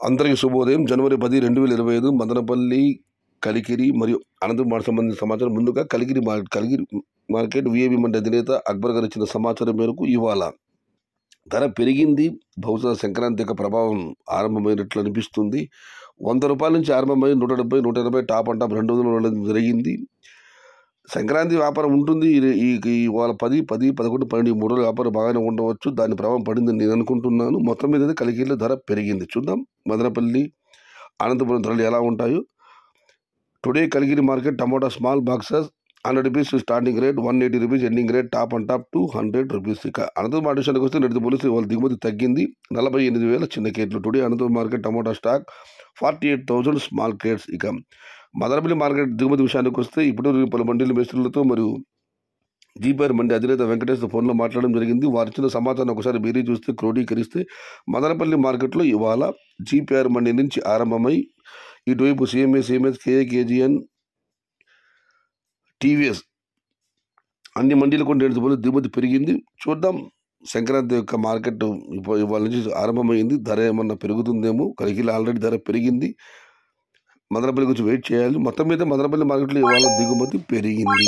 అందరికీ శుభోదయం. జనవరి 10, 2025 మదనపల్లి, కలికిరి మరియు అనంతపురం సంబంధించిన సమాచారం. ముందుగా కలికిరి మార్కెట్ విఐపి మండి అధినేత అక్బర్ గారు ఇచ్చిన సమాచారం మేరకు ఇవాళ ధర పెరిగింది. బహుశా సంక్రాంతి యొక్క ప్రభావం ఆరంభమైనట్లు అనిపిస్తుంది. 100 రూపాయల నుంచి ఆరంభమై 170, 180 టాప్ అండ్ టాప్ 200 వెళ్ళడం జరిగింది. సంక్రాంతి వ్యాపారం ఉంటుంది. ఇవాళ 10, 11, 12 3 రోజుల వ్యాపారం బాగానే ఉండవచ్చు. దాని ప్రభావం పడిందని నేను అనుకుంటున్నాను. మొత్తం మీద కలికిరిలో ధర పెరిగింది. చూద్దాం మదనపల్లి, అనంతపురం ధరలు ఎలా ఉంటాయో. Today Kalikiri market tomato small boxes 100 rupees starting rate, 180 rupees ending rate, top and top 200 rupees. ఇక అనంతపురం మార్కెట్కి వస్తే నెట్ పోలీసు వాళ్ళ దిగుమతి తగ్గింది. 48,000 చిన్న కేట్లు. Today Anantapuram market tomato stock 48,000 small crates. ఇక మదనపల్లి మార్కెట్ దిగుమతి విషయానికి వస్తే ఇప్పుడు పలు మండీల మేస్త్రులతో మరియు జీపీఆర్ మండి అధినేత వెంకటేశ్వర ఫోన్లో మాట్లాడడం జరిగింది. వారు ఇచ్చిన సమాచారం ఒకసారి బీరీ చూస్తే క్రోడీకరిస్తే మదనపల్లి మార్కెట్లో ఇవాళ జీపీఆర్ మండి నుంచి ఆరంభమై ఇటువైపు సిఎంఎస్, కేఏ, కేజీఎన్, టీవీఎస్ అన్ని మండీలు కూడా నేర్చుకోవాలి. దిగుమతి పెరిగింది. చూద్దాం సంక్రాంతి యొక్క మార్కెట్ ఇవాళ నుంచి ఆరంభమైంది. ధర ఏమన్నా పెరుగుతుందేమో. కలికిలో ఆల్రెడీ ధర పెరిగింది. మదనపల్లి గురించి వెయిట్ చేయాలి. మొత్తం మీద మదనపల్లి మార్కెట్లో ఇవాళ దిగుమతి పెరిగింది.